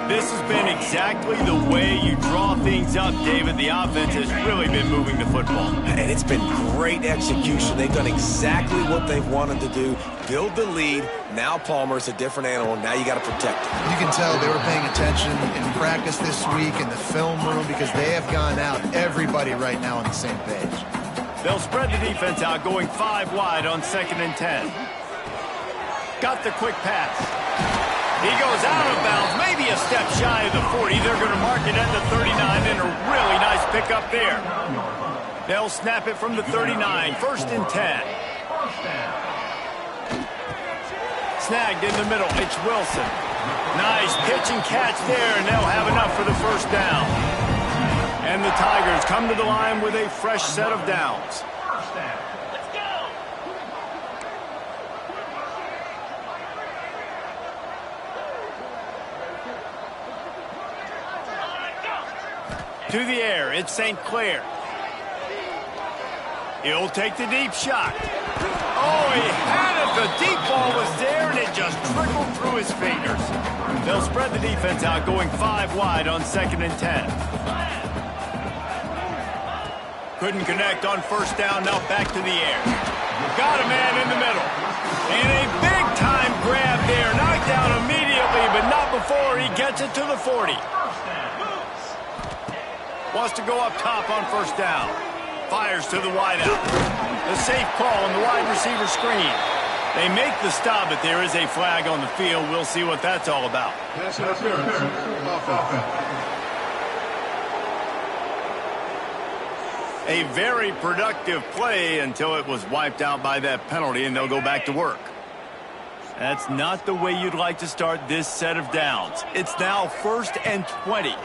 This has been exactly the way you draw things up, David. The offense has really been moving the football. And it's been great execution. They've done exactly what they've wanted to do. Build the lead. Now Palmer's a different animal. Now you got to protect him. You can tell they were paying attention in practice this week in the film room because they have gone out, everybody right now on the same page. They'll spread the defense out, going 5 wide on 2nd and 10. Got the quick pass. He goes out of bounds, maybe a step shy of the 40. They're going to mark it at the 39, and a really nice pickup there. They'll snap it from the 39, 1st and 10. Snagged in the middle, it's Wilson. Nice pitch and catch there, and they'll have enough for the first down. And the Tigers come to the line with a fresh set of downs. To the air, it's St. Clair. He'll take the deep shot. Oh, he had it. The deep ball was there, and it just trickled through his fingers. They'll spread the defense out, going 5 wide on 2nd and 10. Couldn't connect on first down, now back to the air. Got a man in the middle. And a big-time grab there. Knocked down immediately, but not before he gets it to the 40. Wants to go up top on first down. Fires to the wideout. The safe call on the wide receiver screen. They make the stop, but there is a flag on the field. We'll see what that's all about. Pass interference. Offense. A very productive play until it was wiped out by that penalty, and they'll go back to work. That's not the way you'd like to start this set of downs. It's now 1st and 20.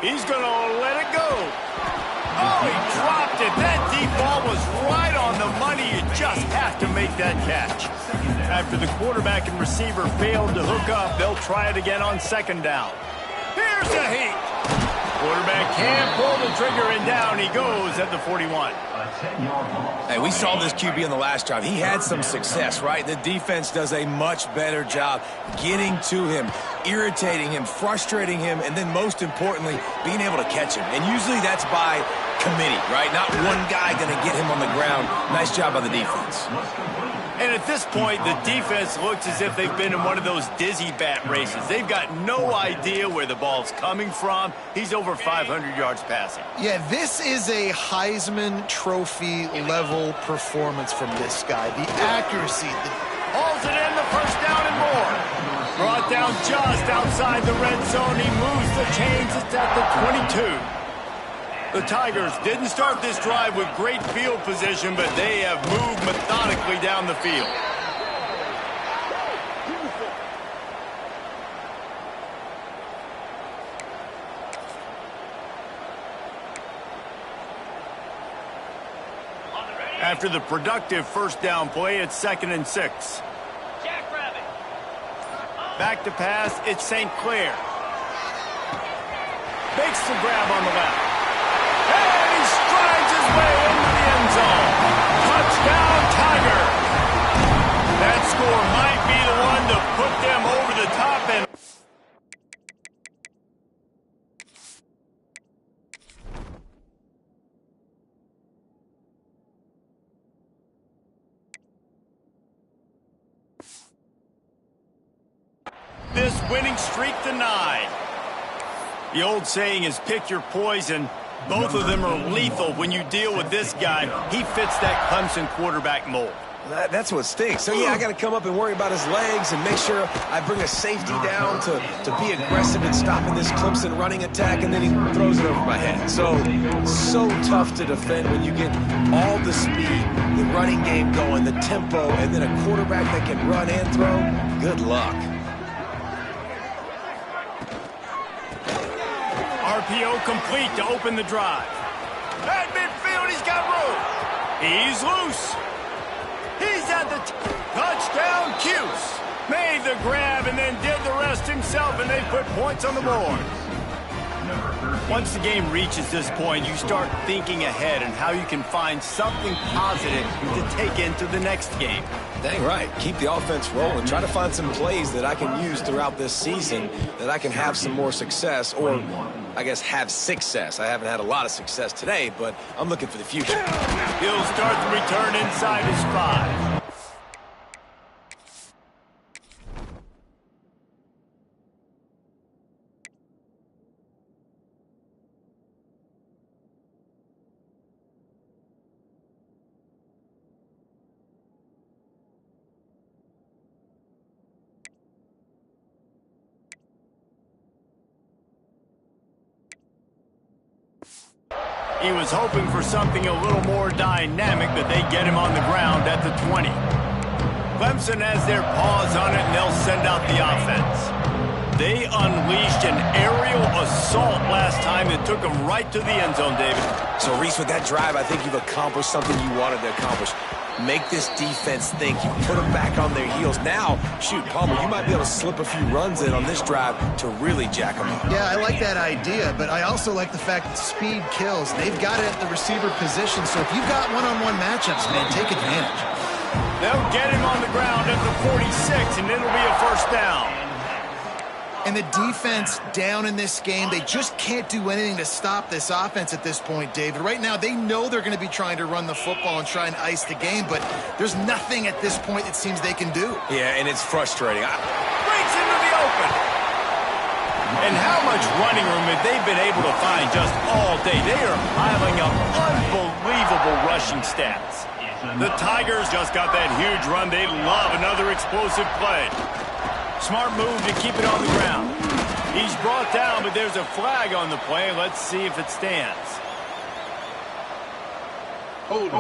He's going to let it go. Oh, he dropped it. That deep ball was right on the money. You just have to make that catch. After the quarterback and receiver failed to hook up, they'll try it again on 2nd down. Here's the heat. Quarterback can't pull the trigger, and down he goes at the 41. Hey, we saw this QB in the last drive. He had some success, right? The defense does a much better job getting to him, irritating him, frustrating him, and then most importantly, being able to catch him. And usually that's by committee, right? Not one guy going to get him on the ground. Nice job by the defense. And at this point, the defense looks as if they've been in one of those dizzy bat races. They've got no idea where the ball's coming from. He's over 500 yards passing. Yeah, this is a Heisman Trophy level performance from this guy. The accuracy. Hauls it in, the first down and more. Brought down just outside the red zone. He moves the chains. It's at the 22. The Tigers didn't start this drive with great field position, but they have moved methodically down the field. After the productive first down play, it's 2nd and 6. Back to pass, it's St. Clair. Makes the grab on the left. And he strides his way into the end zone. Touchdown, Tiger. That score might be the one to put them over the top. And this winning streak denied. The old saying is pick your poison. Both of them are lethal when you deal with this guy. He fits that Clemson quarterback mold. That's what stinks. So, yeah, I got to come up and worry about his legs and make sure I bring a safety down to be aggressive in stopping this Clemson running attack, and then he throws it over my head. So tough to defend when you get all the speed, the running game going, the tempo, and then a quarterback that can run and throw. Good luck. RPO complete to open the drive. At midfield, he's got room. He's loose. He's at the touchdown. Cuse made the grab and then did the rest himself, and they put points on the board. Once the game reaches this point, you start thinking ahead and how you can find something positive to take into the next game. Dang right. Keep the offense rolling. Try to find some plays that I can use throughout this season that I can have some more success, or I guess have success. I haven't had a lot of success today, but I'm looking for the future. He'll start the return inside his 5. He was hoping for something a little more dynamic, but they get him on the ground at the 20. Clemson has their paws on it, and they'll send out the offense. They unleashed an aerial assault last time that took them right to the end zone, David. So, Reese, with that drive, I think you've accomplished something you wanted to accomplish. Make this defense think. You put them back on their heels. Now, shoot, Palmer, you might be able to slip a few runs in on this drive to really jack them up. Yeah, I like that idea, but I also like the fact that speed kills. They've got it at the receiver position, so if you've got one-on-one matchups, man, take advantage. They'll get him on the ground at the 46, and it'll be a first down. And the defense down in this game, they just can't do anything to stop this offense at this point, David. Right now, they know they're going to be trying to run the football and try and ice the game, but there's nothing at this point it seems they can do. Yeah, and it's frustrating. Breaks into the open. And how much running room have they been able to find just all day? They are piling up unbelievable rushing stats. The Tigers just got that huge run. They love another explosive play. Smart move to keep it on the ground. He's brought down, but there's a flag on the play. Let's see if it stands. Hold.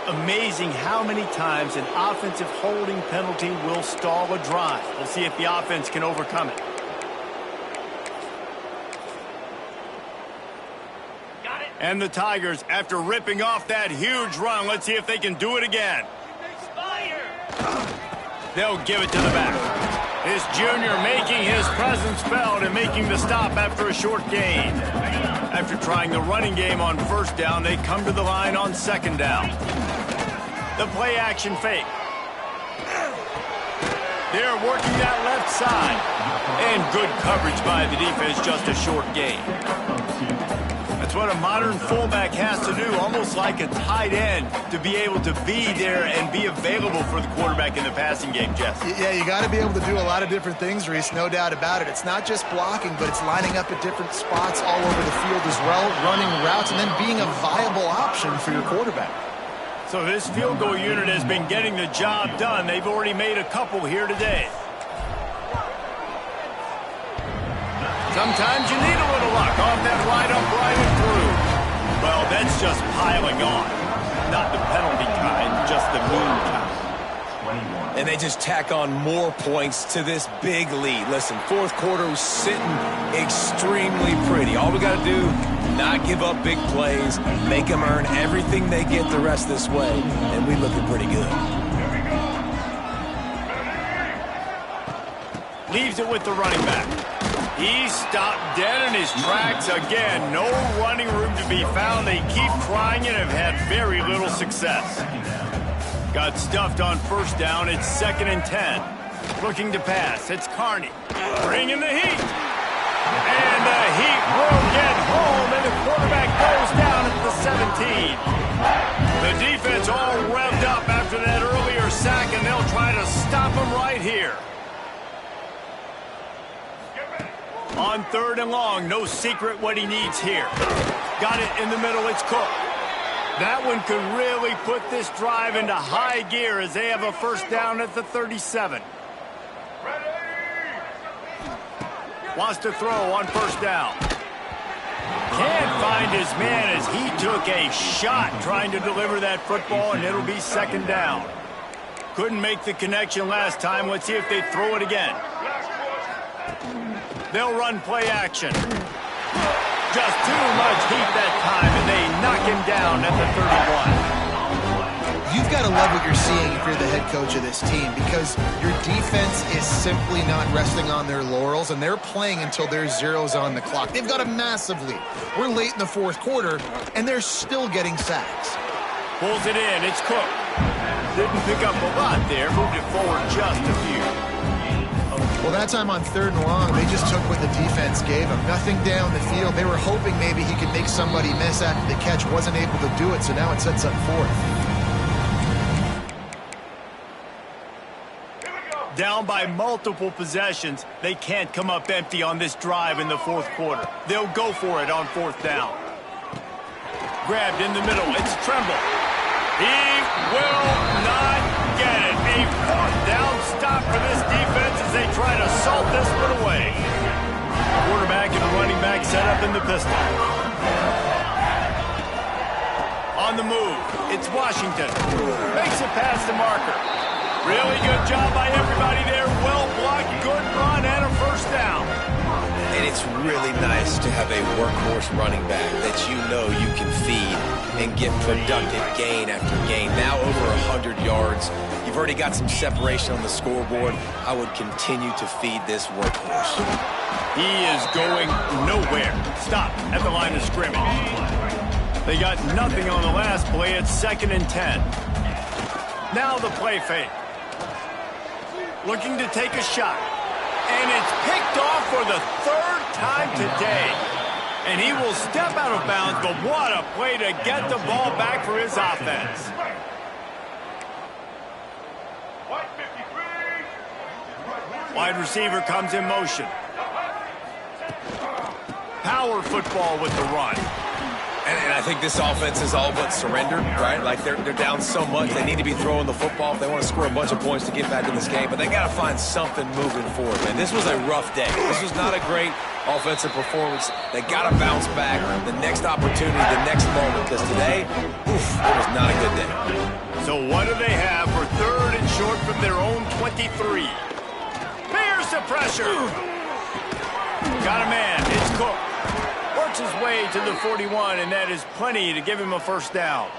Amazing how many times an offensive holding penalty will stall a drive. We'll see if the offense can overcome it. And the Tigers, after ripping off that huge run, let's see if they can do it again. They'll give it to the back. This junior making his presence felt and making the stop after a short gain. After trying the running game on first down, they come to the line on second down. The play action fake. They're working that left side. And good coverage by the defense, just a short gain. It's what a modern fullback has to do, almost like a tight end, to be able to be there and be available for the quarterback in the passing game, Jess. Yeah, you got to be able to do a lot of different things, Reese, no doubt about it. It's not just blocking, but it's lining up at different spots all over the field as well, running routes, and then being a viable option for your quarterback. So this field goal unit has been getting the job done. They've already made a couple here today. Sometimes you need a little luck off that right up, right and through. Well, that's just piling on. Not the penalty kind, just the mean kind. And they just tack on more points to this big lead. Listen, fourth quarter was sitting extremely pretty. All we got to do, not give up big plays, make them earn everything they get the rest this way, and we looking pretty good. Leaves it with the running back. He stopped dead in his tracks again. No running room to be found. They keep trying and have had very little success. Got stuffed on first down. It's 2nd and 10. Looking to pass. It's Carney. Bringing the heat. And the heat will get home, and the quarterback goes down at the 17. The defense all revved up after that earlier sack, and they'll try to stop him right here. On 3rd and long, no secret what he needs here. Got it in the middle, it's Cook. That one could really put this drive into high gear as they have a first down at the 37. Wants to throw on first down. Can't find his man as he took a shot trying to deliver that football, and it'll be 2nd down. Couldn't make the connection last time. Let's see if they throw it again. They'll run play action. Just too much heat that time, and they knock him down at the 31. You've got to love what you're seeing if you're the head coach of this team, because your defense is simply not resting on their laurels, and they're playing until there's zeros on the clock. They've got a massive lead. We're late in the 4th quarter, and they're still getting sacks. Pulls it in. It's Cook. Didn't pick up a lot there. Moved it forward just a few. Well, that time on 3rd and long, they just took what the defense gave them. Nothing down the field. They were hoping maybe he could make somebody miss after the catch. Wasn't able to do it, so now it sets up 4th. Down by multiple possessions, they can't come up empty on this drive in the 4th quarter. They'll go for it on 4th down. Grabbed in the middle. It's Tremble. He will not get it. A 4th down stop for this defense as they try to salt this one away. Quarterback and running back set up in the pistol. On the move, it's Washington. Makes it past the marker. Really good job by everybody there. Well blocked, good run, and a first down. And it's really nice to have a workhorse running back that you know you can feed and get productive gain after gain. Now over 100 yards. You've already got some separation on the scoreboard. I would continue to feed this workhorse. He is going nowhere. Stop at the line of scrimmage. They got nothing on the last play. It's 2nd and 10. Now the play fake. Looking to take a shot. And it's picked off for the 3rd time today. And he will step out of bounds, but what a play to get the ball back for his offense. Wide receiver comes in motion. Power football with the run. And I think this offense is all but surrendered, right? Like they're down so much, they need to be throwing the football if they want to score a bunch of points to get back in this game. But they got to find something moving forward, man. This was a rough day. This was not a great offensive performance. They got to bounce back the next opportunity, the next moment, because today, it was not a good day. So what do they have for 3rd and short from their own 23? Bears the pressure. Got a man. It's Cook. Works his way to the 41, and that is plenty to give him a first down.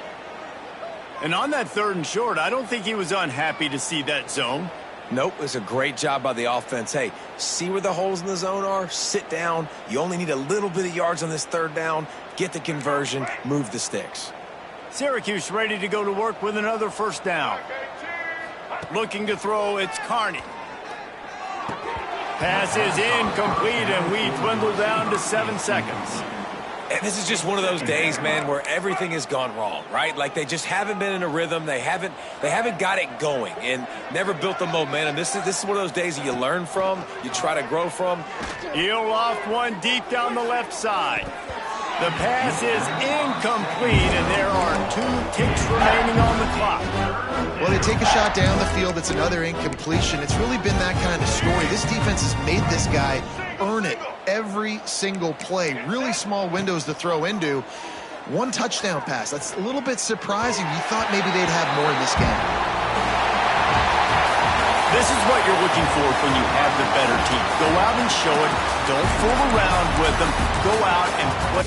And on that 3rd and short, I don't think he was unhappy to see that zone. Nope, it's a great job by the offense. Hey, see where the holes in the zone are? Sit down. You only need a little bit of yards on this 3rd down. Get the conversion. Move the sticks. Syracuse ready to go to work with another first down. Looking to throw, it's Carney. Pass is incomplete, and we dwindle down to 7 seconds. And this is just one of those days, man, where everything has gone wrong, right? Like they just haven't been in a rhythm. They haven't got it going and never built the momentum. This is one of those days that you learn from, you try to grow from. He'll loft one deep down the left side. The pass is incomplete, and there are 2 ticks remaining on the clock. Well, they take a shot down the field. It's another incompletion. It's really been that kind of story. This defense has made this guy earn it every single play. Really small windows to throw into. 1 touchdown pass. That's a little bit surprising. You thought maybe they'd have more in this game. This is what you're looking for when you have the better team. Go out and show it. Don't fool around with them. Go out and put